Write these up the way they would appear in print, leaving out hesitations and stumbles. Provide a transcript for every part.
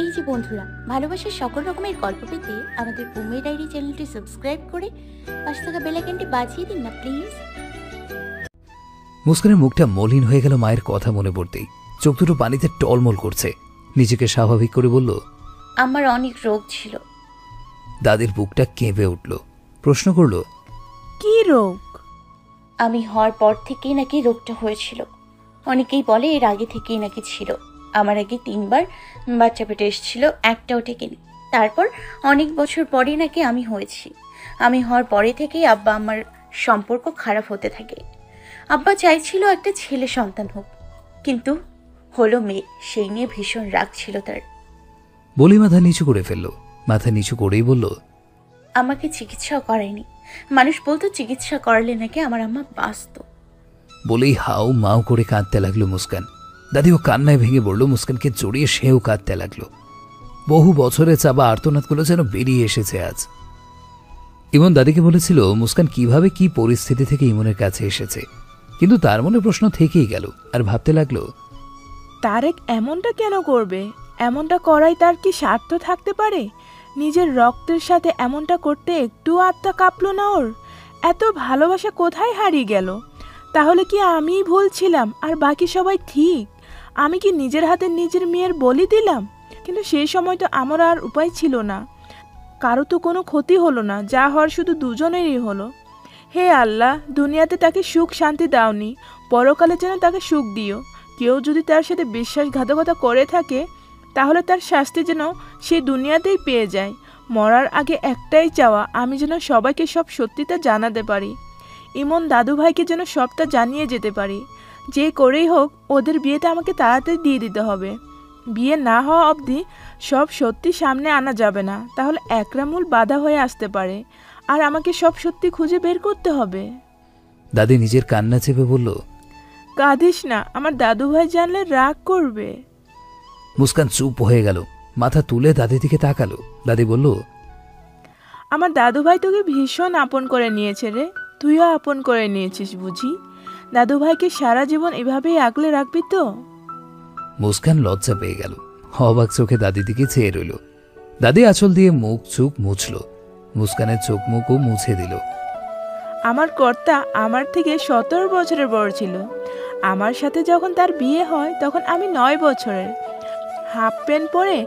এই যে বন্ধুরা, ভালোবাসার সকল রকমের গল্প পেতে আমাদের বোম্বে ডায়েরি চ্যানেলটি সাবস্ক্রাইব করে পাশে থাকা বেল আইকনটি বাজিয়ে দিন না প্লিজ। মুস্কানের মুখটা মলিন হয়ে গেল মায়ের কথা মনে পড়তেই। চোখ দুটো পানিতে টলমল করছে। নিজেকে স্বাভাবিক করে বলল, আমার অনেক রোগ ছিল। দাদির বুকটা কেঁপে উঠল। প্রশ্ন করল, কি রোগ? আমি হওয়ার পর থেকেই নাকি রোগটা হয়েছিল। অনেকেই বলে এর আগে থেকেই নাকি ছিল। আমার আগে 3বার বাচ্চা পেটে এসেছিল, একটাও টেকেনি। তারপর অনেক বছর পরে নাকি আমি হয়েছি। আমি হওয়ার পরে থেকেই আব্বা আমার সম্পর্ক খারাপ হতে থাকে। আব্বা চাইছিল একটা ছেলে সন্তান হোক, কিন্তু হলো মেয়ে। সেই নিয়ে ভীষণ রাগ ছিল তার। বলি মাথা নিচু করে ফেলল। মাথা নিচু করেই বলল, আমাকে চিকিৎসাও করায়নি। মানুষ বলতো চিকিৎসা করালে নাকি আমার আম্মা বাঁচত। বলেই হাউ মাউ করে কাঁদতে লাগলো মুস্কান। দাদিও কান্নায় ভেঙে পড়ল। মুস্কানকে জড়িয়ে সেও কাঁদতে লাগলো। বহু বছরে চাপা আর্তনাদগুলো যেন বেরিয়ে এসেছে আজ। ইমন দাদিকে বলেছিল মুস্কান কিভাবে কি পরিস্থিতি থেকে ইমনের কাছে এসেছে, কিন্তু তার মনে প্রশ্ন থেকেই গেল। আর ভাবতে লাগলো, তারেক এমনটা কেন করবে? এমনটা করাই তার কি স্বার্থ থাকতে পারে? নিজের রক্তের সাথে এমনটা করতে একটু আত্মা কাঁপলো না ওর? এত ভালোবাসা কোথায় হারিয়ে গেল? তাহলে কি আমিই ভুল ছিলাম আর বাকি সবাই ঠিক? আমি কি নিজের হাতে নিজের মেয়ের বলি দিলাম? কিন্তু সেই সময় তো আমার আর উপায় ছিল না। কারো তো কোনো ক্ষতি হলো না, যা হওয়ার শুধু দুজনেরই হলো। হে আল্লাহ, দুনিয়াতে তাকে সুখ শান্তি দাওনি, পরকালে যেন তাকে সুখ দিও। কেউ যদি তার সাথে বিশ্বাসঘাতকতা করে থাকে, তাহলে তার শাস্তি যেন সে দুনিয়াতেই পেয়ে যায়। মরার আগে একটাই চাওয়া, আমি যেন সবাইকে সব সত্যিটা জানাতে পারি। ইমন দাদু ভাইকে যেন সবটা জানিয়ে যেতে পারি। যে করেই হোক ওদের বিয়েটা আমাকে তাড়াতাড়ি দিয়ে দিতে হবে। বিয়ে না হওয়া অবধি সব সত্যি সামনে আনা যাবে না, তাহলে একরামুল বাধা হয়ে আসতে পারে আর আমাকে সব সত্যি খুঁজে বের করতে হবে। দাদি নিজের কান্না চেপে বলল, কাঁদিস না, আমার দাদু ভাই জানলে রাগ করবে। মুস্কান চুপ হয়ে গেল। মাথা তুলে দাদির দিকে তাকালো। দাদি বলল, আমার দাদু ভাই তোকে ভীষণ আপন করে নিয়েছে রে। তুইও আপন করে নিয়েছিস বুঝি? দাদু ভাইকে সারা জীবন এভাবেই আগলে রাখবি তো? মুস্কান লজ্জা পেয়ে গেল। অবাক চোখে দাদির দিকে চেয়ে রইল। দাদি আঁচল দিয়ে মুখ চোখ মুছল। মুস্কানের চোখ মুখও মুছে দিল। আমার কর্তা আমার থেকে 17 বছরের বড় ছিল। আমার সাথে যখন তার বিয়ে হয় তখন আমি 9 বছরের। হাফ প্যান্ট পরে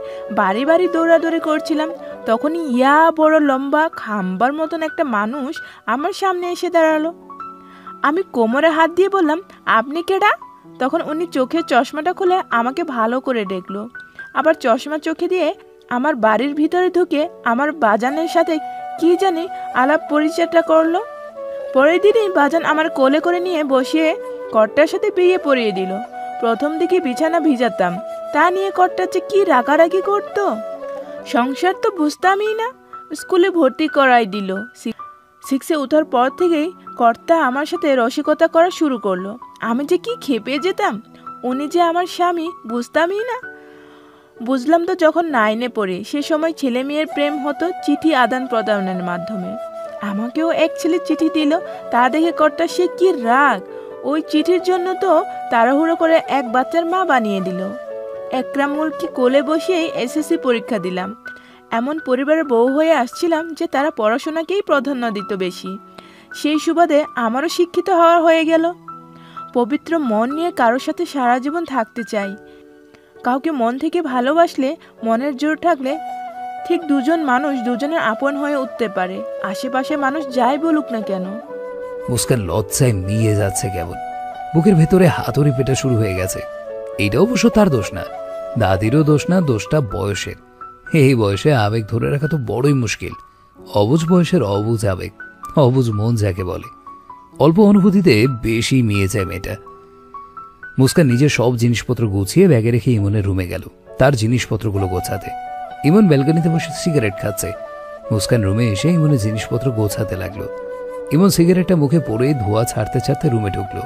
বাড়ি বাড়ি দৌড়াদৌড়ি করছিলাম। তখনই ইয়া বড় লম্বা খাম্বার মতন একটা মানুষ আমার সামনে এসে দাঁড়ালো। আমি কোমরে হাত দিয়ে বললাম, আপনি কেডা? তখন উনি চোখের চশমাটা খুলে আমাকে ভালো করে দেখলো। আবার চশমা চোখে দিয়ে আমার বাড়ির ভিতরে ঢুকে আমার বাজানের সাথে কি জানি আলাপ পরিচয়টা করলো। পরের দিনই বাজান আমার কোলে করে নিয়ে বসিয়ে কর্তার সাথে বিয়ে পরিয়ে দিল। প্রথম দিকে বিছানা ভিজাতাম, তা নিয়ে কর্তা যে কি রাগারাগি করতো। সংসার তো বুঝতামই না। স্কুলে ভর্তি করাই দিল। 6-এ ওঠার পর থেকেই কর্তা আমার সাথে রসিকতা করা শুরু করলো। আমি যে কি খেপে যেতাম। উনি যে আমার স্বামী বুঝতামই না। বুঝলাম তো যখন 9-এ পড়ি। সে সময় ছেলে মেয়ের প্রেম হতো চিঠি আদান প্রদানের মাধ্যমে। আমাকেও এক ছেলে চিঠি দিল। তা দেখে কর্তা সে কি রাগ। ওই চিঠির জন্য তো তাড়াহুড়ো করে এক বাচ্চার মা বানিয়ে দিল। একরামুলকে কোলে বসিয়েই এসএসসি পরীক্ষা দিলাম। এমন পরিবারের বউ হয়ে আসছিলাম যে তারা পড়াশোনাকেই প্রাধান্য দিত বেশি। সেই সুবাদে আমারও শিক্ষিত হওয়া হয়ে গেল। পবিত্র মন নিয়ে কারোর সাথে সারা জীবন থাকতে চাই। কাউকে মন থেকে ভালোবাসলে, মনের জোর থাকলে ঠিক দুজন মানুষ দুজনের আপন হয়ে উঠতে পারে, আশেপাশে মানুষ যাই বলুক না কেন। মুস্কান লজ্জায় মিয়ে যাচ্ছে কেমন। বুকের ভেতরে হাতুড়ি পেটা শুরু হয়ে গেছে। এইটা অবশ্য তার দোষ না, দাদিরও দোষ না, দোষটা বয়সের। এই বয়সে আবেগ ধরে রাখা তো বড়ই মুশকিল। অবুঝ বয়সের অবুঝ আবেগ, অবুঝ মন যাকে বলে। অল্প অনুভূতিতে বেশি মিয়ে যায় মেয়েটা। মুস্কান নিজের সব জিনিসপত্র গুছিয়ে ব্যাগে রেখে ইমনের রুমে গেল তার জিনিসপত্রগুলো গোছাতে। ইমন ব্যালকনিতে বসে সিগারেট খাচ্ছে। মুস্কান রুমে এসে ইমনের জিনিসপত্র গোছাতে লাগলো। ইমন সিগারেটটা মুখে পড়ে ধোঁয়া ছাড়তে ছাড়তে রুমে ঢুকলো।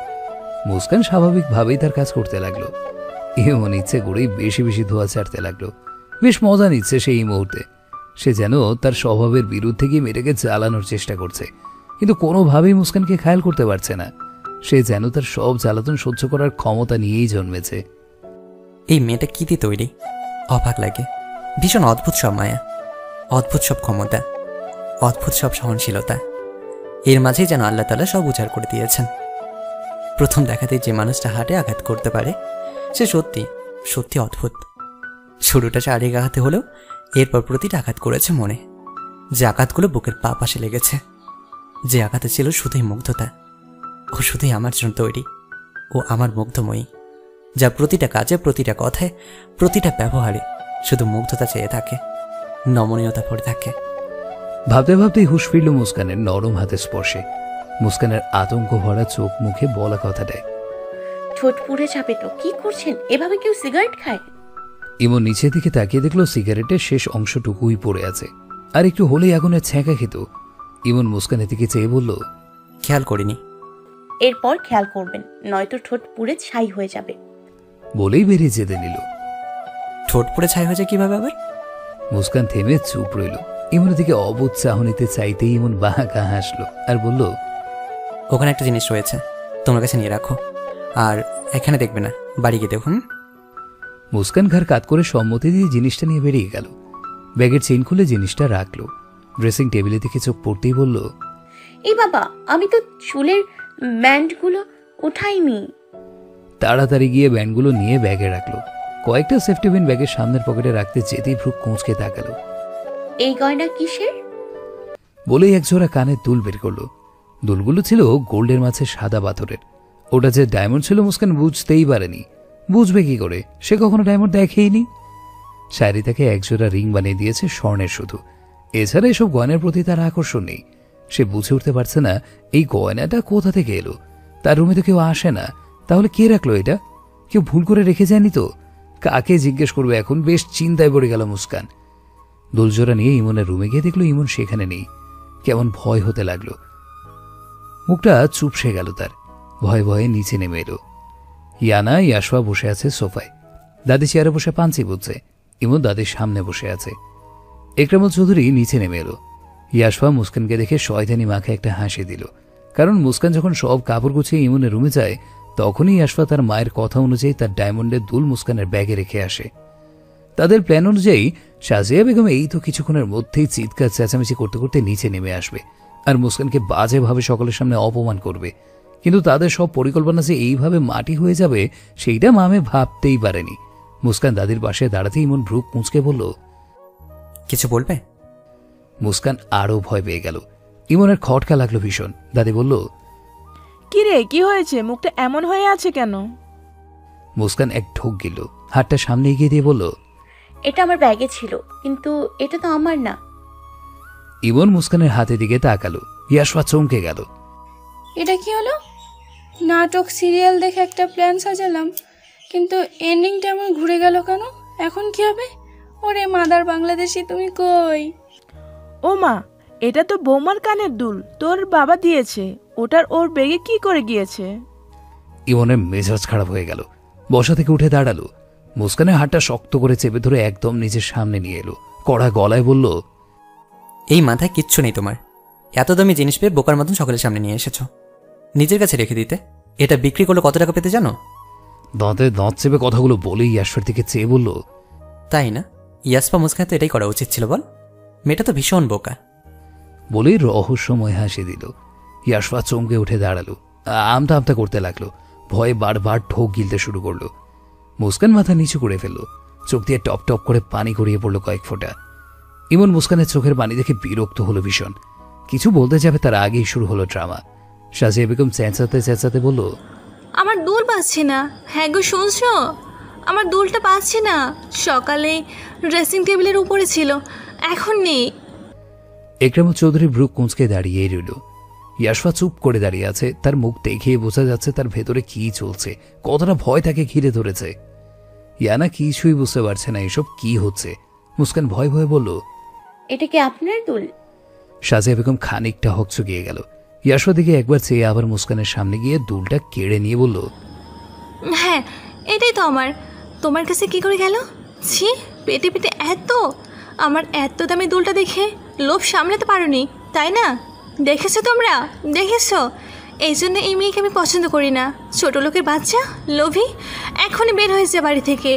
মুস্কান স্বাভাবিকভাবেই তার কাজ করতে লাগলো। ইমন ইচ্ছে করেই বেশি বেশি ধোঁয়া ছাড়তে লাগলো। বেশ মজা নিচ্ছে সেই মুহূর্তে। সে যেন তার স্বভাবের বিরুদ্ধে গিয়ে মেয়েটাকে জ্বালানোর চেষ্টা করছে, কিন্তু কোনোভাবেই মুস্কানকে খেয়াল করতে পারছে না। সে যেন তার সব জ্বালাতন সহ্য করার ক্ষমতা নিয়েই জন্মেছে। এই মেয়েটা কি দিয়ে তৈরি? অবাক লাগে। ভীষণ অদ্ভুত সব মায়া, অদ্ভুত সব ক্ষমতা, অদ্ভুত সব সহনশীলতা। এর মাঝেই যেন আল্লাহ তাআলা সব উজাড় করে দিয়েছেন। প্রথম দেখাতেই যে মানুষটা হাটে আঘাত করতে পারে সে সত্যি সত্যি অদ্ভুত। শুরুটা শারীরিক আঘাতে হলেও এরপর প্রতিটা আঘাত করেছে মনে। যে আঘাতগুলো বুকের পা পাশে লেগেছে, যে আঘাতে ছিল শুধুই মুগ্ধতা। ও শুধুই আমার জন্য তৈরি, ও আমার মুগ্ধময়ী, যা প্রতিটা কাজে, প্রতিটা কথায়, প্রতিটা ব্যবহারে শুধু মুগ্ধতা চেয়ে থাকে, নমনীয়তা ভরে থাকে। ভাবতে ভাবতেই হুঁশ ফিরল মুস্কানের নরম হাতের স্পর্শে। মুস্কানের আতঙ্ক ভরা চোখ মুখে বলা কথাটায়। ঠোঁট পুড়ে যাবে তো। কি করছেন? এভাবে কেউ সিগারেট খায়? ইমন নিচের দিকে তাকিয়ে দেখলো সিগারেটের শেষ অংশটুকুই পড়ে আছে, আর একটু হলেই আগুনের ছ্যাঁকা খেত। ইমন মুস্কানের দিকে চেয়ে বলল, খেয়াল করিনি। এরপর খেয়াল করবেন, নয়তো ঠোঁট পুড়ে ছাই হয়ে যাবে। বলেই বেরিয়ে যেতে নিল। ঠোঁট পুড়ে ছাই হয়ে যায় কিভাবে আবার? মুস্কান থেমে চুপ রইল। ইমনের দিকে অবুধ চাহনিতে চাইতেই ইমন বাঁকা হাসলো আর বলল, ওখানে একটা জিনিস রয়েছে, তোমার কাছে নিয়ে রাখো, আর এখানে দেখবে না, বাড়ি গিয়ে দেখুন। মুস্কান ঘাড় কাত করে সম্মতি দিয়ে জিনিসটা নিয়ে বেরিয়ে গেল। ব্যাগের চেইন খুলে জিনিসটা রাখলো। ড্রেসিং টেবিলের দিকে চোখ পড়তেই বলল, এই বাবা, আমি তো চুলের ব্যান্ডগুলো উঠাইনি। তাড়াতাড়ি গিয়ে ব্যান্ডগুলো নিয়ে ব্যাগে রাখলো। কয়েকটা সেফটি পিন ব্যাগের সামনের পকেটে রাখতে যেতেই ভ্রু কুঁচকে তাকালো। এই গয়না কিসের? বলেই একজোড়া কানের দুল বের করলো। দুলগুলো ছিল গোল্ডের মাঝে সাদা পাথরের। ওটা যে ডায়মন্ড ছিল মুস্কান বুঝতেই পারেনি। বুঝবে কি করে, সে কখনো ডায়মন্ড দেখেইনি। শায়রি তাকে একজোড়া রিং বানিয়ে দিয়েছে স্বর্ণের শুধু। এছাড়া এসব গয়নার প্রতি তার আকর্ষণ নেই। সে বুঝে উঠতে পারছে না এই গয়নাটা কোথা থেকে এলো। তার রুমে তো কেউ আসে না, তাহলে কে রাখলো এটা? কেউ ভুল করে রেখে যায়নি তো? কাকে জিজ্ঞেস করবে এখন? বেশ চিন্তায় পড়ে গেল মুস্কান। দুলজোড়া নিয়ে ইমনের রুমে গিয়ে দেখলো ইমন সেখানে নেই। কেমন ভয় হতে লাগলো। মুখটা চুপসে গেল তার। ভয়ে ভয়ে নিচে নেমে এলো। ইয়ানা ইয়াশোয়া বসে আছে সোফায়। দাদি চেয়ারে বসে পাঞ্চি বুঝছে। ইমন দাদির সামনে বসে আছে। একরামুল চৌধুরী নিচে নেমে এলো। ইয়াশোয়া মুস্কানকে দেখে শয়তানি মাখে একটা হাসি দিল। কারণ মুস্কান যখন সব কাপড় গুছিয়ে ইমনের রুমে যায়, তখনই ইয়াশোয়া তার মায়ের কথা অনুযায়ী তার ডায়মন্ডের দুল মুস্কানের ব্যাগে রেখে আসে। তাদের প্ল্যান অনুযায়ী সাজিয়া বেগম এই তো কিছুক্ষণের মধ্যেই চিৎকার চেঁচামেচি করতে করতে নিচে নেমে আসবে আর মুস্কানকে বাজেভাবে সকলের সামনে অপমান করবে। কিন্তু তাদের সব পরিকল্পনা যে এইভাবে মাটি হয়ে যাবে সেইটা মামে ভাবতেই পারেনি। মুস্কান দাদির পাশে দাঁড়াতেই ইমন ভ্রু কুঁচকে বলল, কিছু বলবে? মুস্কান আরো ভয় পেয়ে গেল। ইমনের খটকা লাগলো ভীষণ। দাদি বলল, কি রে, কি হয়েছে? মুখটা এমন হয়ে আছে কেন? মুস্কান এক ঢোক গেল। হাতটা সামনে এগিয়ে দিয়ে বলল, এটা আমার ব্যাগে ছিল, কিন্তু এটা তো আমার না। ইমন মুস্কানের হাতের দিকে তাকালো। ইয়াশোয়া চমকে গেল। এটা কি হলো? নাটক সিরিয়াল দেখে একটা প্ল্যান সাজালাম, কিন্তু এন্ডিংটা এমন ঘুরে গেল কেন? এখন কি হবে? ওরে মাদার বাংলাদেশি, তুমি কই? ও মা, এটা তো বৌমার কানের দুল, তোর বাবা দিয়েছে। ওটার ওর ব্যাগে কি করে গিয়েছে? ইমনের মেজাজ খারাপ হয়ে গেল। বসা থেকে উঠে দাঁড়ালো। মুস্কানের হাতটা শক্ত করে চেপে ধরে একদম নিজের সামনে নিয়ে এলো। কড়া গলায় বলল, এই মাথায় কিচ্ছু নেই তোমার। এত দামি জিনিস পেয়ে বোকার মতন সকলের সামনে নিয়ে এসেছো। নিজের কাছে রেখে দিতে। এটা বিক্রি করলে কত টাকা পেতে জানো? দাঁতে দাঁত চেপে কথাগুলো বলেই ইয়াশোয়ার দিকে চেয়ে বলল, তাই না? ইয়াসপা মুস্কান তো এটাই করা উচিত ছিল বল। মেয়েটা তো ভীষণ বোকা। বলেই রহস্যময় হাসি দিল। ইয়াশোয়া চমকে উঠে দাঁড়ালো। আমতা আমতা করতে লাগলো। ভয়ে বারবার ঢোক গিলতে শুরু করলো। মুস্কান মাথা নিচু করে ফেললো। চোখ দিয়ে টপ টপ করে পানি গড়িয়ে পড়লো কয়েক ফোঁটা। ইমন মুস্কানের চোখের পানি দেখে বিরক্ত হলো ভীষণ। কিছু বলতে যাবে তার আগেই শুরু হলো ড্রামা। সাজিয়া বেগম চেঁচাতে চেঁচাতে বলল, আমার দুল পাচ্ছি না। হ্যাঁ গো, শুনছো? আমার দুলটা পাচ্ছি না। সকালে ড্রেসিং টেবিলের উপরে ছিল, এখন নেই। একরামুল চৌধুরী ভ্রু কুঁচকে দাঁড়িয়ে রইল। ইয়াশোয়া চুপ করে দাঁড়িয়ে আছে। তার মুখ দেখে বোঝা যাচ্ছে তার ভেতরে কি চলছে, কতটা ভয় তাকে ঘিরে ধরেছে। ইয়ানা কিছুই বুঝতে পারছে না এসব কি হচ্ছে। মুস্কান ভয় ভয়ে বলল, এটা কি আপনার দুল? সাজিয়া বেগম খানিকটা হকচকিয়ে গেল। ইয়াশোয়া দিকে একবার চেয়ে আবার মুস্কানের সামনে গিয়ে দুলটা কেড়ে নিয়ে বলল, হ্যাঁ, এটাই তো আমার। তোমার কাছে কি করে গেল? ছি, পেটে পেটে এত। আমার এত দামি দুলটা দেখে লোভ সামলাতে পারোনি, তাই না? দেখেছো তোমরা, দেখেছো? এই জন্য এই মেয়েকে আমি পছন্দ করি না। ছোট লোকের বাচ্চা, লোভী। এখনই বের হয়েছে বাড়ি থেকে।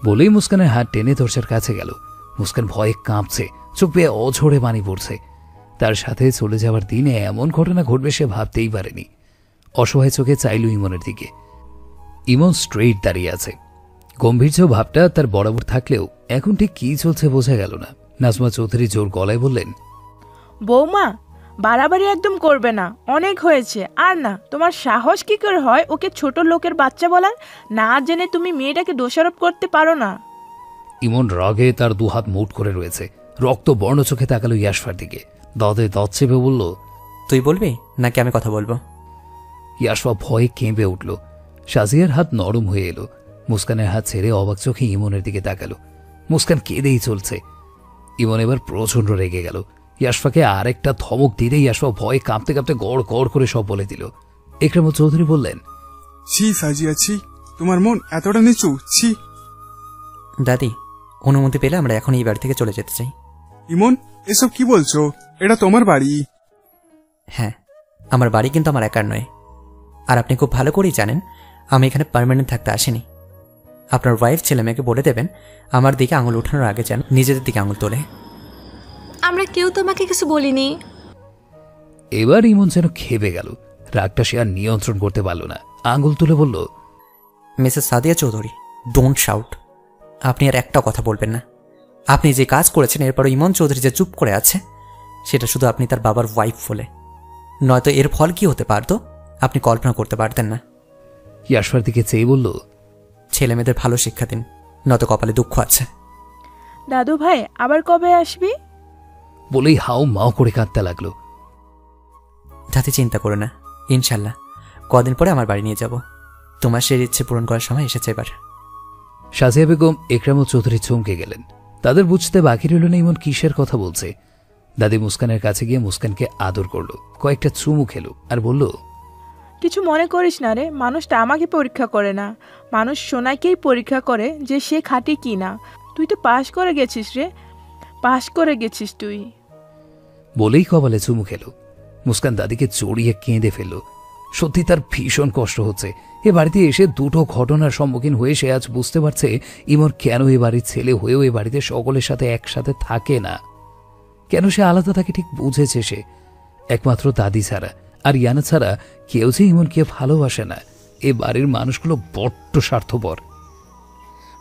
বলেই মুস্কানের হাত টেনে দরজার কাছে গেল। মুস্কান ভয়ে কাঁপছে, চোখ বেয়ে অঝরে পানি পড়ছে। তার সাথে চলে যাওয়ার দিনে এমন ঘটনা ঘটবে সে ভাবতেই পারেনি। অসহায় চোখে চাইল ইমনের দিকে। ইমন স্ট্রেইট দাঁড়িয়ে আছে। গম্ভীর্য ভাবটা তার বরাবর থাকলেও এখন ঠিক কি চলছে বোঝা গেল না। নাজমা চৌধুরী জোর গলায় বললেন, বৌমা, বাড়াবাড়ি একদম করবে না, অনেক হয়েছে। আর না, তোমার সাহস কি করে হয় ওকে ছোট লোকের বাচ্চা বলার? না জেনে তুমি মেয়েটাকে দোষারোপ করতে পারো না। ইমন রাগে তার দুহাত মুঠ করে রয়েছে। রক্ত বর্ণ চোখে তাকালো ইয়াশফার দিকে, দাঁতে দাঁত চেপে বলল, তুই বলবি নাকি আমি কথা বলবো? ইয়াশফা ভয়ে কেঁপে উঠল। সাজিয়ার হাত নরম হয়ে এলো। মুস্কানের হাত ছেড়ে অবাক চোখে ইমনের দিকে তাকালো। মুস্কান কেঁদেই চলছে। ইমন এবার প্রচণ্ড রেগে গেল। ইয়াশফাকে আরেকটা ধমক দিতেই ইয়াশফা ভয়ে কাঁপতে কাঁপতে গড় গড় করে সব বলে দিল। ইকরামুল চৌধুরী বললেন, ছি সাজিয়া, ছি, তোমার মন এতটা নিচু, ছি। দাদি, অনুমতি পেলে আমরা এখন এই বাড়ি থেকে চলে যেতে চাই। ইমন, এসব কি বলছো? এটা তোমার বাড়ি। হ্যাঁ, আমার বাড়ি কিন্তু আমার একার নয়। আর আপনি খুব ভালো করেই জানেন আমি এখানে পার্মানেন্ট থাকতে আসিনি। আপনার ওয়াইফ ছেলে মেয়েকে বলে দেবেন আমার দিকে আঙুল ওঠানোর আগে যেন নিজেদের দিকে আঙুল তোলে। আমরা কেউ তোমাকে কিছু বলিনি। এবার ইমন যেন খেপে গেল। রাগটা সে আর নিয়ন্ত্রণ করতে পারল না। আঙুল তুলে বলল, Mrs Sadia Chowdhury, don't shout. আপনি আর একটা কথা বলবেন না। আপনি যে কাজ করেছেন এরপর ইমন চৌধুরী যে চুপ করে আছে সেটা শুধু আপনি তার বাবার ওয়াইফ বলে। নয়তো এর ফল কি হতে পারত আপনি কল্পনা করতে পারতেন না। ইয়াশফার দিকে চেয়ে বলল, ছেলে মেয়েদের ভালো শিক্ষা দিন, নয়তো কপালে দুঃখ আছে। দাদু ভাই, আবার কবে আসবি? বলেই হাও মাও করে কাঁদতে লাগলো। যাতে চিন্তা করো না, ইনশাল্লাহ কদিন পরে আমার বাড়ি নিয়ে যাব। তোমার সেই ইচ্ছে পূরণ করার সময় এসেছে এবার। সাজিয়া বেগম, ইকরামুল চৌধুরী চমকে গেলেন। তাদের বুঝতে বাকি রইল না ইমন কিসের কথা বলছে। দাদি মুস্কানের কাছে গিয়ে মুস্কানকে আদর করলো, কয়েকটা চুমু খেলো আর বলল, কিছু মনে করিস না রে, মানুষটা আমাকে পরীক্ষা করে না, মানুষ সোনাকেই পরীক্ষা করে যে সে খাঁটি কি না। তুই তো পাশ করে গেছিস রে, পাশ করে গেছিস তুই। বলেই কপালে চুমু খেলো। মুস্কান দাদিকে জড়িয়ে কেঁদে ফেলল। সত্যি তার ভীষণ কষ্ট হচ্ছে। এ বাড়িতে এসে দুটো ঘটনার সম্মুখীন হয়ে সে আজ বুঝতে পারছে ইমন কেন এ বাড়ির ছেলে হয়েও এ বাড়িতে সকলের সাথে একসাথে থাকে না। কেন সে আলাদা থাকে ঠিক বুঝেছে সে। একমাত্র দাদি ছাড়া আর ইয়ানা ছাড়া কেউ যে ইমনকে ভালোবাসে না। এ বাড়ির মানুষগুলো বড্ড স্বার্থপর।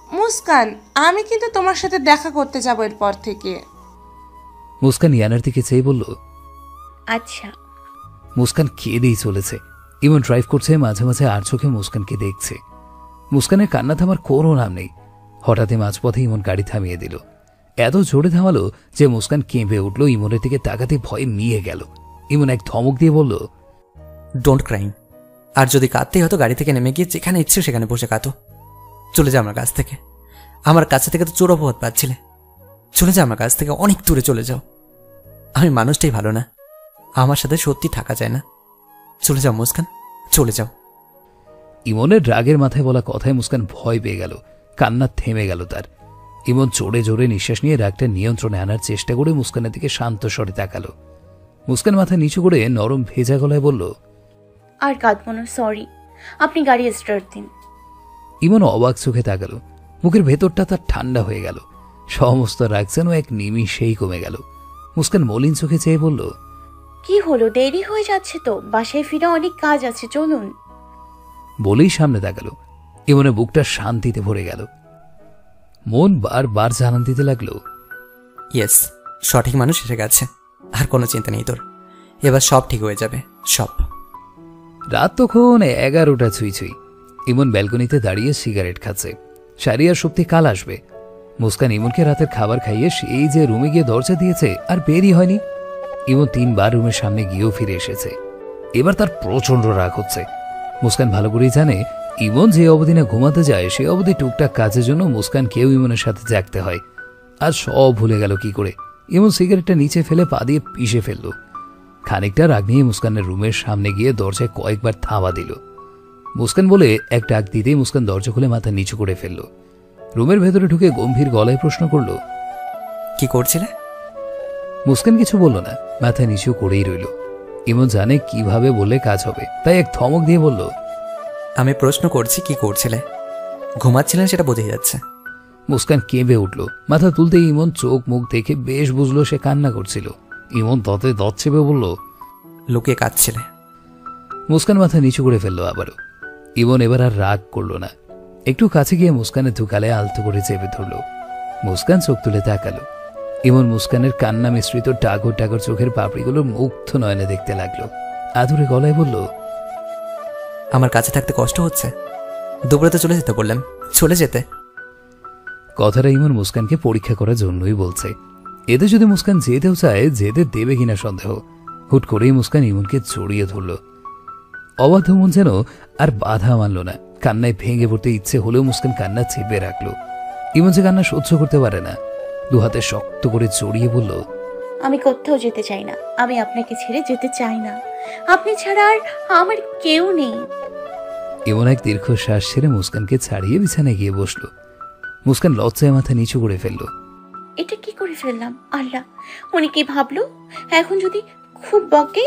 মুস্কান, আমি কিন্তু তোমার সাথে দেখা করতে যাব এরপর থেকে। মুস্কান ইয়ানার দিকে চেয়ে বলল, আচ্ছা। মুস্কান কেঁদেই চলেছে। ইমন ড্রাইভ করছে, মাঝে মাঝে আর চোখে মুস্কানকে দেখছে। মুস্কানের কান্না থামার কোনো নাম নেই। হঠাৎই মাঝপথে ইমন গাড়ি থামিয়ে দিল। এত জোরে থামালো যে মুস্কান কেঁপে উঠল। ইমনের দিকে তাকাতে ভয়ে মিয়ে গেল। ইমন এক ধমক দিয়ে বলল, ডোন্ট ক্রাইম। আর যদি কাঁদতেই হতো গাড়ি থেকে নেমে গিয়ে যেখানে ইচ্ছে সেখানে বসে কাঁদো। চলে যা আমার কাছ থেকে। আমার কাছে থেকে তো চোর অপবাদ পাচ্ছিলে। চলে যা আমার কাছ থেকে, অনেক দূরে চলে যাও। আমি মানুষটাই ভালো না, আমার সাথে সত্যি থাকা যায় না। চলে যাও মুস্কান, চলে যাও। ইমনের রাগের মাথায় বলা কথায় মুস্কান ভয় পেয়ে গেল। কান্না থেমে গেল তার। ইমন জোরে জোরে নিঃশ্বাস নিয়ে রাগটা নিয়ন্ত্রণে আনার চেষ্টা করে মুস্কানের দিকে শান্ত স্বরে তাকালো। মুস্কান মাথা নিচু করে নরম ভেজা গলায় বলল, আর কাঁদবো না, সরি। আপনি গাড়ি স্টার্ট দিন। ইমন অবাক চোখে তাকালো। মুখের ভেতরটা তার ঠান্ডা হয়ে গেল। সমস্ত রাগ যেন এক নিমিষেই কমে গেল। মুস্কান মলিন চোখে চেয়ে বলল, কি হলো, দেরি হয়ে যাচ্ছে তো, বাসায় ফিরে অনেক কাজ আছে, চলুন। বলেই সামনে তাকালো। ইমনের বুকটা শান্তিতে ভরে গেল। মন বারবার জানান দিতে লাগলো, ইয়েস, সঠিক মানুষ এসে গেছে। আর কোনো চিন্তা নেই তোর, এবার সব ঠিক হয়ে যাবে, সব। রাত তখন 11টা ছুঁই ছুঁই। ইমন ব্যালকনিতে দাঁড়িয়ে সিগারেট খাচ্ছে। শারিয়ার সত্যি কাল আসবে। মুস্কান ইমনকে রাতের খাবার খাইয়ে সেই যে রুমে গিয়ে দরজা দিয়েছে আর বেরই হয়নি। ইমন 3বার রুমের সামনে গিয়েও ফিরে এসেছে। এবার তার প্রচন্ড রাগ হচ্ছে। মুস্কান ভালো করেই জানে ইমন যে অবধি না ঘুমাতে যায় সে অবধি টুকটাক কাজের জন্য মুস্কান কেউ ইমনের সাথে জাগতে হয়। আর সব ভুলে গেল কি করে। ইমন সিগারেটটা নিচে ফেলে পা দিয়ে পিষে ফেলল। খানিকটা রাগ নিয়ে মুস্কানের রুমের সামনে গিয়ে দরজায় কয়েকবার থাবা দিল। মুস্কান বলে এক ডাক দিতেই মুস্কান দরজা খুলে মাথা নিচু করে ফেলল। রুমের ভেতরে ঢুকে গম্ভীর গলায় প্রশ্ন করল, কি করছিলে? মুস্কান কিছু বলল না, মাথা নিচু করেই রইল। ইমন জানে কিভাবে বললে কাজ হবে, তাই এক ধমক দিয়ে বলল, আমি প্রশ্ন করছি কি করছিলে? ঘুমাচ্ছিলেন সেটা বোঝাই যাচ্ছে। মুস্কান কেঁপে উঠল। মাথা তুলতে ইমন চোখ মুখ দেখে বেশ বুঝলো সে কান্না করছিল। ইমন দাঁতে দাঁত চেপে বলল, লুকিয়ে কাঁদছিলে। মুস্কান মাথা নিচু করে ফেললো আবারও। ইমন এবার আর রাগ করলো না, একটু কাছে গিয়ে মুস্কানের দুকালে আলতো করে চেপে ধরল। মুস্কান চোখ তুলে তাকালো। ইমন মুস্কানের কান্না মিশ্রিত টাগর টাগর চোখের পাপড়িগুলো মুগ্ধ নয়নে দেখতে লাগলো। আদুরে গলায় বলল, আমার কাছে থাকতে কষ্ট হচ্ছে? দুপুরে তো চলে যেতে বললাম, চলে যেতে। কথাটা ইমন মুস্কানকে পরীক্ষা করার জন্যই বলছে। এতে যদি মুস্কান যেতেও চায়, যেতে দেবে কিনা সন্দেহ। হুট করেই মুস্কান ইমনকে জড়িয়ে ধরল। অবাধ্য মন যেন আর বাধা মানল না। কান্নায় ভেঙে পড়তে ইচ্ছে হলেও মুস্কান কান্না চেপে রাখলো। ইমন যে কান্না সহ্য করতে পারে না, দু হাতে শক্ত করে জড়িয়ে বলল, আমি কোথাও যেতে চাই না, আমি আপনাকে ছেড়ে যেতে চাই না। আপনি ছাড়া আর আমার কেউ নেই। ইমন এক দীর্ঘশ্বাস ছেড়ে মুস্কানকে ছাড়িয়ে বিছানায় গিয়ে বসলো। মুস্কান লজ্জায় মাথা নিচু করে ফেলল। এটা কি করে ফেললাম? আল্লাহ, উনি কি ভাবলো? এখন যদি খুব বকে?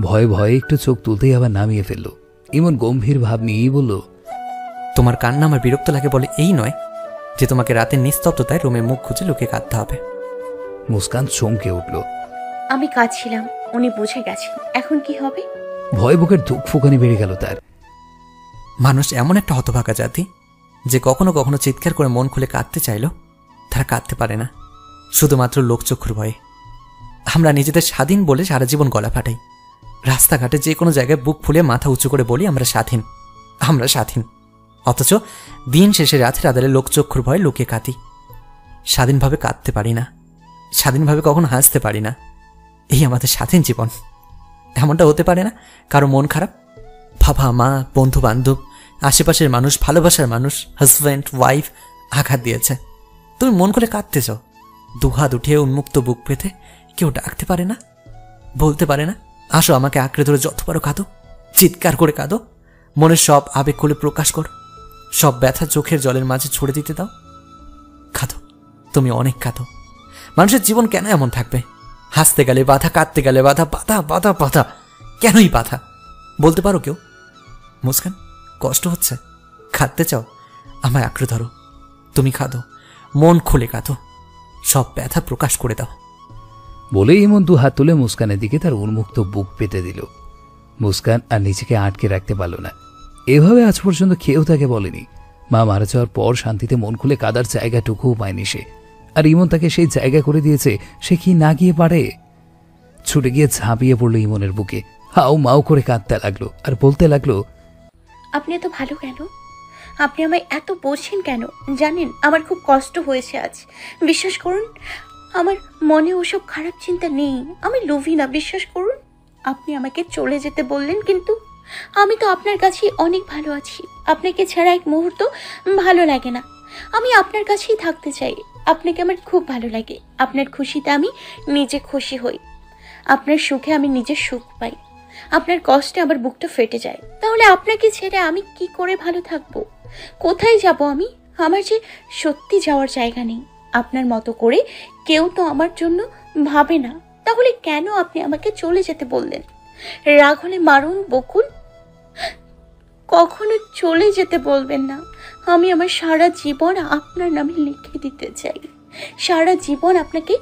ভয়ে ভয়ে একটু চোখ তুলতেই আবার নামিয়ে ফেলল। ইমন গম্ভীর ভাব নিয়েই বলল, তোমার কান্না আমার বিরক্ত লাগে বলে এই নয় যে তোমাকে রাতের নিস্তব্ধতায় রুমে মুখ খুঁজে লুকিয়ে কাঁদতে হবে। মুস্কান চমকে উঠল। আমি কাঁদছিলাম, উনি বুঝে গেছেন। এখন কি হবে? ভয় বুকের ধুক ফুকানি বেড়ে গেল তার। মানুষ এমন একটা হতভাগা জাতি যে কখনো কখনো চিৎকার করে মন খুলে কাঁদতে চাইলেও তারা কাঁদতে পারে না, শুধুমাত্র লোকচক্ষুর ভয়ে। আমরা নিজেদের স্বাধীন বলে সারা জীবন গলা ফাটাই, রাস্তাঘাটে যে কোনো জায়গায় বুক ফুলে মাথা উঁচু করে বলি আমরা স্বাধীন, আমরা স্বাধীন। অথচ দিন শেষে রাতের আদালে লোকচক্ষুর ভয়ে লুকিয়ে কাঁদি। স্বাধীনভাবে কাঁদতে পারি না, স্বাধীনভাবে কখনো হাসতে পারি না। এই আমাদের স্বাধীন জীবন। এমনটা হতে পারে না কারো মন খারাপ, বাবা মা বন্ধু বান্ধব আশেপাশের মানুষ ভালোবাসার মানুষ হাজব্যান্ড ওয়াইফ আঘাত দিয়েছে, তুমি মন করে কাঁদতে চাও, দুহাত উঠিয়ে উন্মুক্ত বুক পেতে কেউ ডাকতে পারে না, বলতে পারে না আসো আমাকে আঁকড়ে ধরে যত পারো কাঁদো, চিৎকার করে কাঁদো, মনের সব আবেগ খুলে প্রকাশ করো, সব ব্যথা চোখের জলের মাঝে ছুড়ে দিতে দাও। কাঁদো, তুমি অনেক কাঁদো। মানুষের জীবন কেন এমন থাকবে? হাসতে গেলে বাধা, কাঁদতে গেলে বাধা, বাধা বাধা বাধা, কেনই বাধা? বলতে পারো কেউ? মুস্কান, কষ্ট হচ্ছে? কাঁদতে চাও? আমায় আঁকড়ে ধরো, তুমি কাঁদো, মন খুলে কাঁদো, সব ব্যথা প্রকাশ করে দাও। বলে ইমন দু হাত তুলে মুস্কানের দিকে তার উন্মুক্ত বুক পেতে দিল। মুস্কান আর নিজেকে আটকে রাখতে পারল না। এভাবে আজ পর্যন্ত কেউ তাকে বলেনি। মা মারা যাওয়ার পর শান্তিতে মন খুলে কাদার জায়গাটুকুও পায়নি সে, আর ইমন তাকে সেই জায়গা করে দিয়েছে। সে কি না গিয়ে পারে? ছুটে গিয়ে ঝাঁপিয়ে পড়ল ইমনের বুকে, হাউ মাউ করে কাঁদতে লাগলো আর বলতে লাগলো, আপনি এত ভালো কেন? আপনি আমায় এত বোঝেন কেন? জানেন আমার খুব কষ্ট হয়েছে আজ। বিশ্বাস করুন, আমার মনে ওসব খারাপ চিন্তা নেই। আমি লোভী না, বিশ্বাস করুন। আপনি আমাকে চলে যেতে বললেন, কিন্তু আমি তো আপনার কাছেই অনেক ভালো আছি। আপনাকে ছাড়া এক মুহূর্ত ভালো লাগে না। আমি আপনার কাছেই থাকতে চাই। আপনাকে আমার খুব ভালো লাগে। আপনার খুশিতে আমি নিজে খুশি হই, আপনার সুখে আমি নিজে সুখ পাই, আপনার কষ্টে আমার বুকটা ফেটে যায়। তাহলে আপনাকে ছেড়ে আমি কি করে ভালো থাকবো? কোথায় যাব আমি? আমার যে সত্যি যাওয়ার জায়গা নেই। আপনার মতো করে কেউ তো আমার জন্য ভাবে না। তাহলে কেন আপনি আমাকে চলে যেতে বললেন? রাগ হলে মারুন, বকুন, কখনো চলে যেতে বলবেন না। আমি আমার সারা জীবন আপনার নামে লিখে দিতে চাই। সারা জীবন আপনাকে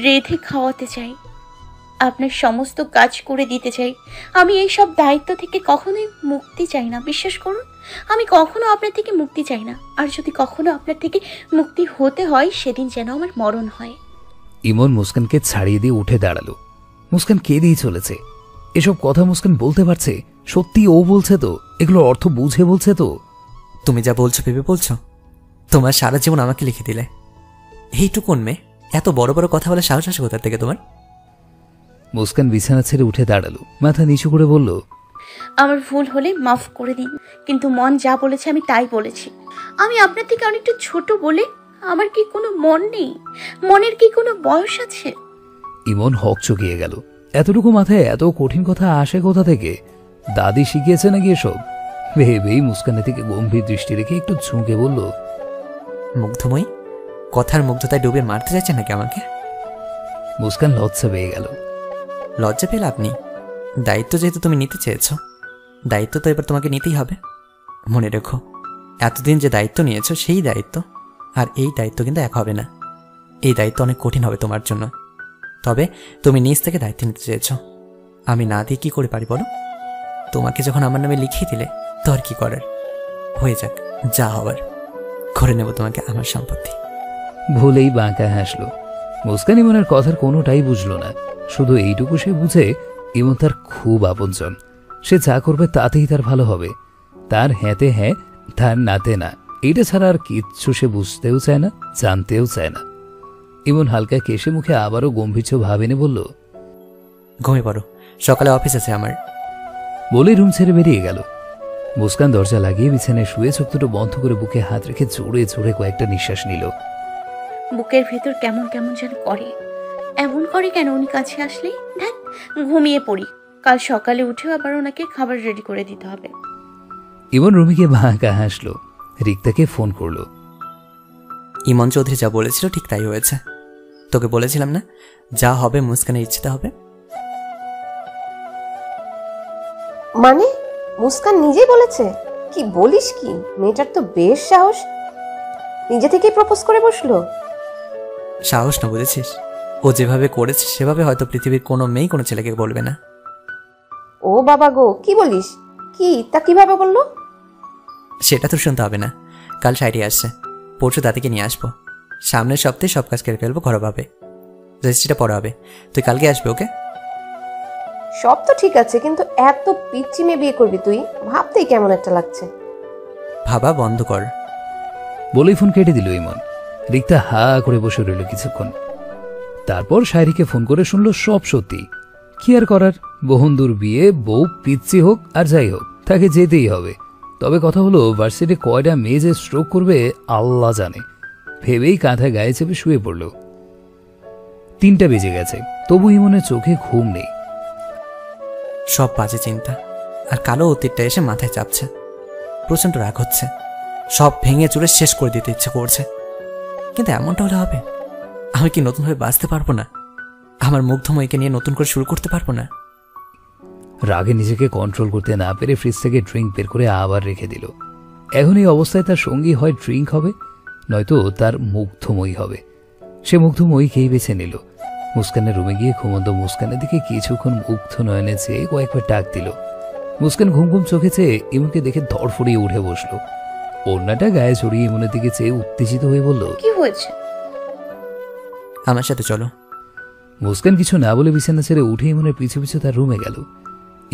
রেঁধে খাওয়াতে চাই, আপনার সমস্ত কাজ করে দিতে চাই। আমি এই সব দায়িত্ব থেকে কখনোই মুক্তি চাই না, বিশ্বাস করুন। আমি কখনো আপনার থেকে মুক্তি চাই না। আর যদি কখনো আপনার থেকে মুক্তি হতে হয়, সেদিন যেন আমার মরণ হয়। ইমন মুস্কানকে ছাড়িয়ে দিয়ে উঠে দাঁড়ালো। মুস্কান কেঁদেই চলেছে। এসব কথা মুস্কান বলতে পারছে? সত্যি ও বলছে তো? এগুলোর অর্থ বুঝে বলছে তো? তুমি যা বলছো ভেবে বলছো? তোমার সারা জীবন আমাকে লিখে দিলে। এইটুকুন মেয়ে এত বড় বড় কথা বলে সাহস আসে কোথা থেকে তোমার? মুস্কান বিছানা ছেড়ে উঠে দাঁড়ালো, মাথা নিচু করে বলল, আমার ভুল হলে মাফ করে দিন, কিন্তু মন যা বলেছে আমি তাই বলেছি। আমি আপনার থেকে অনেকটা ছোট বলে আমার কি কোনো মন নেই? মনের কি কোনো বয়স আছে? ইমন হকচকিয়ে গেল। এতটুকু মাথায় এত কঠিন কথা আসে কোথা থেকে? দাদি শিখিয়েছে নাকি এসব? ভেবেই মুস্কানের দিকে গম্ভীর দৃষ্টি রেখে একটু ঝুঁকে বলল, মুগ্ধময়ী, কথার মুগ্ধতায় ডুবে মারতে চাইছে নাকি আমাকে? মুস্কান লজ্জা পেয়ে গেল। লজ্জা পেলে আপনি? দায়িত্ব যেহেতু তুমি নিতে চেয়েছ, দায়িত্ব তো এবার তোমাকে নিতেই হবে। মনে রেখো, এতদিন যে দায়িত্ব নিয়েছো সেই দায়িত্ব আর এই দায়িত্ব কিন্তু এক হবে না, এই দায়িত্ব অনেক কঠিন হবে তোমার জন্য। তবে তুমি নিজ থেকে দায়িত্ব নিতে চেয়েছ, আমি না দিয়ে কী করে পারি বলো? তোমাকে যখন আমার নামে লিখিয়ে দিলে তো আর কি করার, হয়ে যাক, যা হবার করে নেব তোমাকে আমার সম্পত্তি। ভুলেই বাঁকা হাসলো। মুস্কান ইমনের কথার কোনোটাই বুঝলো না, শুধু এইটুকু সে বুঝে ইমন তার খুব আপনজন। সে যা করবে তাতেই তার ভালো হবে, তার হ্যাঁতে হ্যাঁ, তার নাতে না, এইটা ছাড়া আর কিচ্ছু সে বুঝতেও চায় না, জানতেও চায় না। ইমন হালকা কেশে মুখে আবারও গম্ভীর্য ভাব এনে বলল, ঘুমিয়ে পড়ো, সকালে অফিস আছে আমার। বলে রুম ছেড়ে বেরিয়ে গেল। মুস্কান দরজা লাগিয়ে বিছানায় শুয়ে চোখ দুটো বন্ধ করে বুকে হাত রেখে জোরে জোরে কয়েকটা নিঃশ্বাস নিল। বুকের ভেতর কেমন কেমন যেন করে। এমন করে কেন উনি কাছে আসলেই? ধ্যাত, ঘুমিয়ে পড়ি, কাল সকালে উঠেও আবার ওনাকে খাবার রেডি করে দিতে হবে। ইমন রুমিকে বাঁকা হাসলো। রিক্তাকে ফোন করলো। ইমন চৌধুরী যা বলেছিল ঠিক তাই হয়েছে। তোকে বলেছিলাম না, যা হবে মুস্কানের ইচ্ছেতে হবে। মানে মুস্কান নিজেই বলেছে? কি বলিস কি, মেয়েটার তো বেশ সাহস, নিজে থেকেই প্রপোজ করে বসলো। সাহস না, বুঝেছিস? ও যেভাবে করেছে সেভাবে হয়তো পৃথিবীর কোনো মেয়েই কোনো ছেলেকে বলবে না। ও বাবা গো, কি বলিস? কি তা কিভাবে বললো? সেটা তো শুনতে হবে না, কাল শাড়ি আসছে, পরশু দাদিকে নিয়ে আসবো, সামনের সপ্তাহে সব কাজ করে ফেলবো ঘরোয়াভাবে, রেজিস্ট্রিটা পড়া হবে, তুই কালকে আসবে। ওকে? সব তো ঠিক আছে, কিন্তু এত পিচ্চি মেয়ে বিয়ে করবি তুই, ভাবতেই কেমন একটা লাগছে। ভাবা বন্ধ কর। বলেই ফোন কেটে দিল ইমন। রিক্তা হা করে বসে রইল কিছুক্ষণ। তারপর শায়রিকে ফোন করে শুনলো সব সত্যি। কি আর করার, বহুন্দুর বিয়ে, বউ পিচ্চি হোক আর যাই হোক, তাকে যেতেই হবে। তবে কথা হলো, ভার্সিটি কয়টা মেয়ে যে স্ট্রোক করবে আল্লাহ জানে। ভেবেই কাঁথায় গায়ে চেপে শুয়ে পড়ল। 3টা বেজে গেছে, তবু ইমনের চোখে ঘুম নেই। সব বাজে চিন্তা আর কালো অতীতটা এসে মাথায় চাপছে। প্রচণ্ড রাগ হচ্ছে, সব ভেঙে চুরে শেষ করে দিতে ইচ্ছে করছে। কিন্তু এমনটা হলে হবে? আমি কি নতুনভাবে বাঁচতে পারবো না? আমার মুগ্ধময়ীকে নিয়ে নতুন করে শুরু করতে পারবো না? রাগে নিজেকে কন্ট্রোল করতে না পেরে ফ্রিজ থেকে ড্রিঙ্ক বের করে আবার রেখে দিল। এখন এই অবস্থায় তার সঙ্গী হয় ড্রিঙ্ক হবে, নয়তো তার মুগ্ধময়ী হবে। সে মুগ্ধময়ীকেই বেছে নিল। মুস্কানের রুমে গিয়ে ঘুমন্ত মুস্কানের দিকে কিছুক্ষণ মুগ্ধ নয়নে চেয়ে কয়েকবার ডাক দিল। মুস্কান ঘুম ঘুম চোখে চেয়ে ইমনকে দেখে ধড়ফড়িয়ে উঠে বসলো। ওড়নাটা গায়ে জড়িয়ে ইমনের দিকে চেয়ে উত্তেজিত হয়ে বলল, কি হয়েছে? আমার সাথে চলো। মুস্কান কিছু না বলে বিছানা ছেড়ে উঠে ইমনের পিছু পিছু তার রুমে গেল।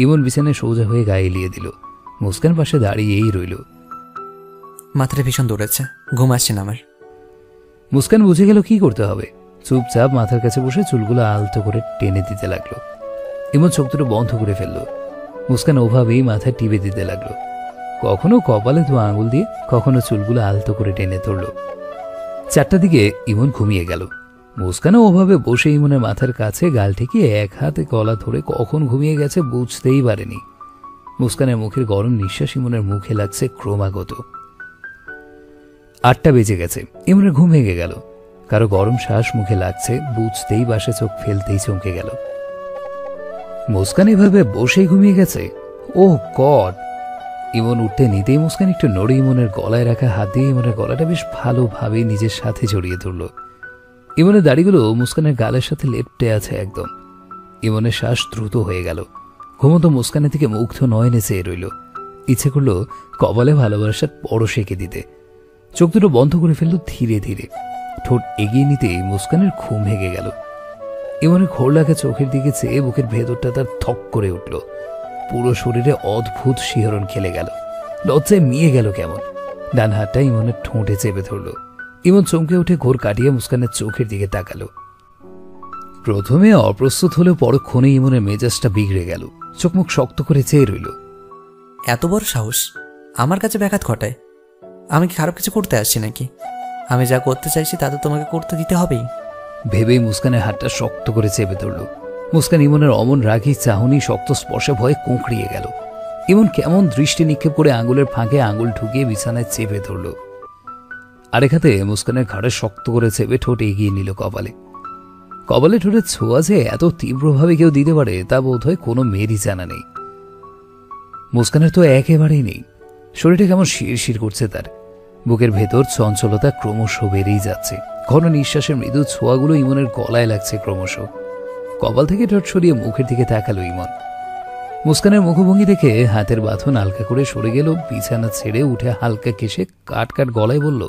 ইমন বিছানায় সোজা হয়ে গায়ে এলিয়ে দিল। মুস্কান পাশে দাঁড়িয়েই রইল। মাথাটা ভীষণ দৌড়াচ্ছে, ঘুম আসছে না আমার। মুস্কান বুঝে গেল কি করতে হবে। চুপচাপ মাথার কাছে বসে চুলগুলো আলতো করে টেনে দিতে লাগলো। ইমন চোখ দুটো বন্ধ করে ফেললো। মুস্কান ওভাবেই মাথায় টিপে দিতে লাগলো, কখনো কপালে 2 আঙুল দিয়ে, কখনো চুলগুলো আলতো করে টেনে ধরল। 4টার দিকে ইমন ঘুমিয়ে গেল। মুস্কানও ওভাবে বসে ইমনের মাথার কাছে গাল ঠেকিয়ে এক হাতে গলা ধরে কখন ঘুমিয়ে গেছে বুঝতেই পারেনি। মুস্কানের মুখের গরম নিঃশ্বাস ইমনের মুখে লাগছে ক্রমাগত। 8টা বেজে গেছে, ইমনের ঘুম ভেঙে গেল। কারো গরম শ্বাস মুখে লাগছে বুঝতেই বাসে চোখ ফেলতেই চমকে গেল। মুস্কান এভাবে বসেই ঘুমিয়ে গেছে। ওহ গড! ইমন উঠতে নিতেই মুস্কান একটু নড়ে ইমনের গলায় রাখা হাত দিয়ে ইমনের গলাটা বেশ ভালোভাবে নিজের সাথে জড়িয়ে ধরল। ইমনের দাড়িগুলো মুস্কানের গালের সাথে লেপ্টে আছে একদম। ইমনের শ্বাস দ্রুত হয়ে গেল। ঘুমন্ত মুস্কানের দিকে মুগ্ধ নয়নে চেয়ে রইল। ইচ্ছে করল কপালে ভালোবাসার পরশ এঁকে দিতে। চোখ দুটো বন্ধ করে ফেলল ধীরে ধীরে। ঠোঁট এগিয়ে নিতেই মুস্কানের ঘুম ভেঙে গেল। ইমনের ঘোর লাগা চোখের দিকে চেয়ে বুকের ভেতরটা তার থক করে উঠল। পুরো শরীরে অদ্ভুত শিহরণ খেলে গেল। লজ্জায় মিয়ে গেল কেমন। ডান হাতটা ইমনের ঠোঁটে চেপে ধরল। ইমন চমকে উঠে ঘোর কাটিয়ে মুস্কানের চোখের দিকে তাকালো। প্রথমে অপ্রস্তুত হলেও পরক্ষণে ইমনের মেজাজটা বিগড়ে গেল। চোখ মুখ শক্ত করে চেয়ে রইল। এত বড় সাহস আমার কাছে ব্যাঘাত ঘটায়? আমি কি খারাপ কিছু করতে আসছি নাকি? আমি যা করতে চাইছি তা তো তোমাকে করতে দিতে হবেই। ভেবেই মুস্কানের হাতটা শক্ত করে চেপে ধরল। মুস্কান ইমনের অমন রাগী চাহনি শক্ত স্পর্শে ভয়ে কোঁকড়িয়ে গেল। ইমন কেমন দৃষ্টি নিক্ষেপ করে আঙুলের ফাঁকে আঙুল ঢুকিয়ে বিছানায় চেপে ধরল। আরেক হাতে মুস্কানের ঘাড়ে শক্ত করে চেপে ঠোঁট এগিয়ে নিল কপালে। কপালে ঠোঁটের ছোঁয়া যে এত তীব্রভাবে কেউ দিতে পারে তা বোধ হয় কোনো মেয়েরই জানা নেই। মুস্কানের তো একেবারেই নেই। শরীরটা কেমন শিরশির করছে তার। বুকের ভেতর চঞ্চলতা ক্রমশ বেড়েই যাচ্ছে। ঘন নিঃশ্বাসের মৃদু ছোঁয়াগুলো ইমনের গলায় লাগছে ক্রমশ। কপাল থেকে ঠোঁট সরিয়ে মুখের দিকে তাকালো ইমন। মুস্কানের মুখভঙ্গি দেখে হাতের বাঁধন হালকা করে সরে গেল। বিছানা ছেড়ে উঠে হালকা কেশে কাট কাট গলায় বলল,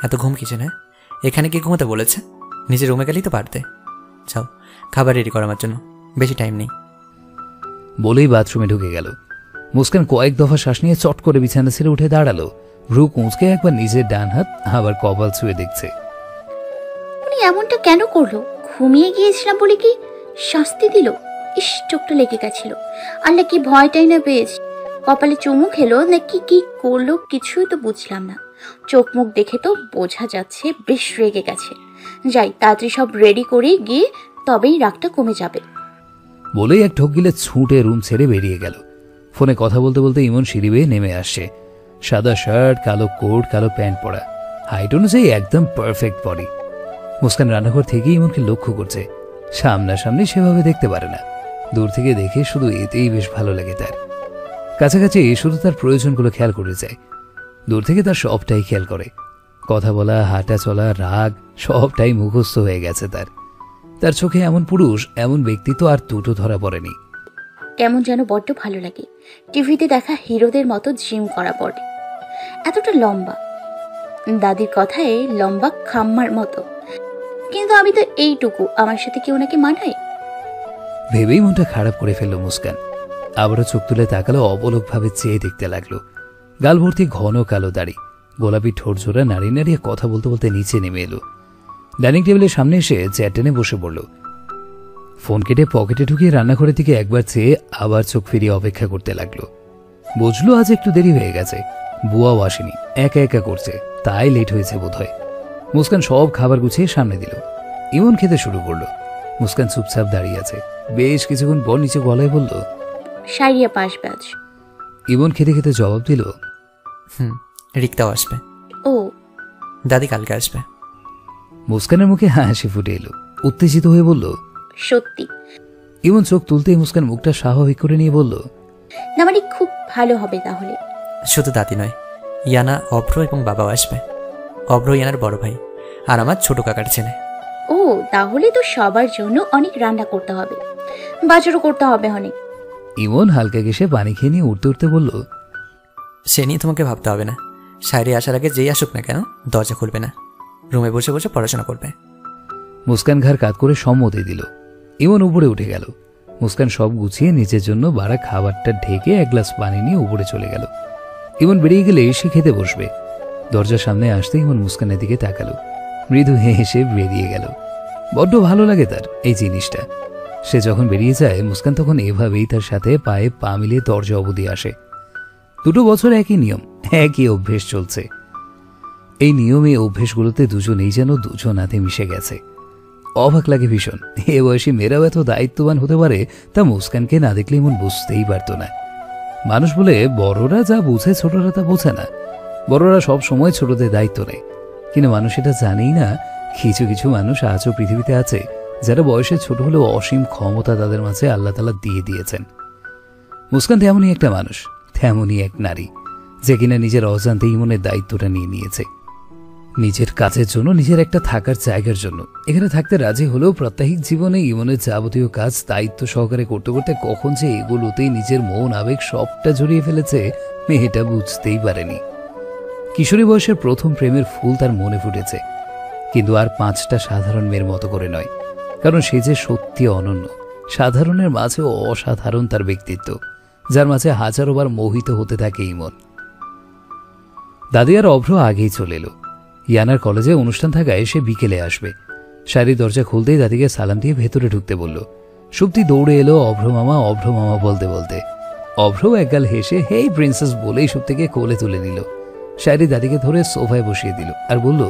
এত ঘুম কিছে না? এখানে কি ঘুমাতে বলেছে? নিজের রুমে গেলেই তো পারতে। যাও, খাবার রেডি কর আমার জন্য, বেশি টাইম নেই। বলেই বাথরুমে ঢুকে গেল। মুস্কান কয়েক দফা শ্বাস নিয়ে চট করে বিছানা ছেড়ে উঠে দাঁড়ালো। ভ্রু কুঁচকে একবার নিজের ডান হাত আবার কপাল ছুঁয়ে দেখছে। উনি এমনটা কেন করলো? ঘুমিয়ে গিয়েছিলাম বলে কি শাস্তি দিল? ইস, চোখটা লেগে গেছিল। আল্লাহ, কি ভয়টাই না পেয়েছি। কপালে চুমু খেলো নাকি কি করলো কিছুই তো বুঝলাম না। চোখ মুখ দেখে তো বোঝা যাচ্ছে বেশ রেগে গেছে। যাই, তাড়াতাড়ি সব রেডি করে গিয়ে তবেই রাগটা কমে যাবে। বলেই এক ঢোক গিলে ছুটে রুম ছেড়ে বেরিয়ে গেল। ফোনে কথা বলতে বলতে ইমন সিঁড়ি বেয়ে নেমে আসছে। সাদা শার্ট, কালো কোট, কালো প্যান্ট পরা, হাইট অনুযায়ী একদম পারফেক্ট বডি। মুস্কান রান্নাঘর থেকে ইমনকে লক্ষ্য করছে। সামনাসামনি সেভাবে দেখতে পারে না, দূর থেকে দেখে শুধু এতেই বেশ ভালো লাগে তার। কাছাকাছি শুধু তার প্রয়োজনগুলো খেয়াল করে যায়। দূর থেকে তার সবটাই খেয়াল করে। কথা বলা, হাঁটা চলা, রাগ সবটাই মুখস্থ হয়ে গেছে তার। তার চোখে এমন পুরুষ, এমন ব্যক্তিত্ব আর দুটো ধরা পড়েনি। কেমন যেন বড্ড ভালো লাগে। টিভিতে দেখা হিরোদের মতো জিম করা বডি, এতটা লম্বা, দাদির কথায় লম্বা খাম্মার মতো। কিন্তু আমি তো এইটুকু, আমার সাথে কেউ নাকি মানায়? ভেবেই মনটা খারাপ করে ফেলল মুস্কান। আবারও চোখ তুলে তাকালো, অবলোকভাবে চেয়ে দেখতে লাগলো। গাল ভর্তি ঘন কালো দাড়ি, গোলাপি ঠোঁট জোড়া নাড়িয়ে নাড়িয়ে কথা বলতে বলতে নিচে নেমে এলো। ডাইনিং টেবিলের সামনে এসে চেয়ার টেনে বসে পড়ল। ফোন কেটে পকেটে ঢুকিয়ে রান্নাঘরের দিকে একবার চেয়ে আবার চোখ ফিরিয়ে অপেক্ষা করতে লাগলো। বুঝলো আজ একটু দেরি হয়ে গেছে, বুয়াও আসেনি, একা একা করছে, তাই লেট হয়েছে বোধহয়। মুস্কান সব খাবার গুছিয়ে সামনে দিল। ইমন খেতে শুরু করলো। মুস্কান চুপচাপ দাঁড়িয়ে আছে। বেশ কিছুক্ষণ পর নিচে গলায় বলল, সারিয়া পাশ ব্যাচ। ইমন খেতে খেতে জবাব দিল, রিক্তাও আসবে। ও, দাদি কালকে আসবে। মুস্কানের মুখে হাসি ফুটে এলো। উত্তেজিত হয়ে বলল, সত্যি? ইমন চোখ তুলতেই মুস্কান মুখটা স্বাভাবিক করে নিয়ে বলল, না মানে খুব ভালো হবে তাহলে। শুধু দাদি নয়, ইয়ানা, অভ্র এবং বাবাও আসবে। অভ্র ইয়ানার বড় ভাই আর আমার ছোট কাকার ছেলে। ও, তাহলে তো সবার জন্য অনেক রান্না করতে হবে, বাজারও করতে হবে অনেক। ইমন হালকা ঘেঁষে পানি খেয়ে নিয়ে উঠতে উঠতে বলল, সে নিয়ে তোমাকে ভাবতে হবে না। শায়রি আসার আগে যেই আসুক না কেন দরজা খুলবে না, রুমে বসে বসে পড়াশোনা করবে। মুস্কান ঘাড় কাত করে সম্মতি দিল। ইমন উপরে উঠে গেল। মুস্কান সব গুছিয়ে নিজের জন্য বাড়া খাবারটা ঢেকে এক গ্লাস পানি নিয়ে উপরে চলে গেল। ইমন বেরিয়ে গেলে সে খেতে বসবে। দরজার সামনে আসতে ইমন মুস্কানের দিকে তাকালো। মৃদু হেসে বেরিয়ে গেল। বড্ড ভালো লাগে তার এই জিনিসটা। সে যখন বেরিয়ে যায়, মুস্কান তখন এভাবেই তার সাথে পায়ে পা মিলিয়ে দরজা অবধি আসে। 2 বছর একই নিয়ম, একই অভ্যেস চলছে। এই নিয়ম, এই অভ্যেসগুলোতে দুজনেই যেন দুজনাতে মিশে গেছে। অবাক লাগে ভীষণ। এ বয়সী মেয়েরাও এত দায়িত্ববান হতে পারে তা মুস্কানকে না দেখলে এমন বুঝতেই পারত না। মানুষ বলে বড়রা যা বুঝে ছোটরা তা বোঝে না। বড়রা সব সময় ছোটদের দায়িত্ব নেয়, কিন্তু মানুষ এটা জানেই না কিছু কিছু মানুষ আজও পৃথিবীতে আছে যারা বয়সে ছোট হলেও অসীম ক্ষমতা তাদের মাঝে আল্লাহ তাআলা দিয়ে দিয়েছেন। মুস্কান তেমনই একটা মানুষ, তেমনই এক নারী যে কিনা নিজের অজান্তে ইমনের দায়িত্বটা নিয়ে নিয়েছে। নিজের কাজের জন্য, নিজের একটা থাকার জায়গার জন্য এখানে থাকতে রাজি হলেও প্রাত্যহিক জীবনে ইমনের যাবতীয় কাজ দায়িত্ব সহকারে করতে করতে কখন যে এগুলোতেই নিজের মন আবেগ সবটা জড়িয়ে ফেলেছে মেয়েটা বুঝতেই পারেনি। কিশোরী বয়সের প্রথম প্রেমের ফুল তার মনে ফুটেছে, কিন্তু আর 5টা সাধারণ মেয়ের মতো করে নয়, কারণ সে যে সত্যি অনন্য। সাধারণের মাঝেও অসাধারণ তার ব্যক্তিত্ব, যার মাঝে হাজারো বার মোহিত হতে থাকে ইমন। দাদি আর অভ্র আগেই চলে এলো। ইয়ানার কলেজে অনুষ্ঠান থাকায় সে বিকেলে আসবে। শাড়ির দরজা খুলতেই দাদিকে সালাম দিয়ে ভেতরে ঢুকতে বলল। সুপ্তি দৌড়ে এলো অভ্র মামা বলতে বলতে। অভ্র একগাল হেসে হেই প্রিন্সেস বলেই সুপ্তিকে কোলে তুলে নিল। শাড়ি দাদিকে ধরে সোফায় বসিয়ে দিল আর বলল,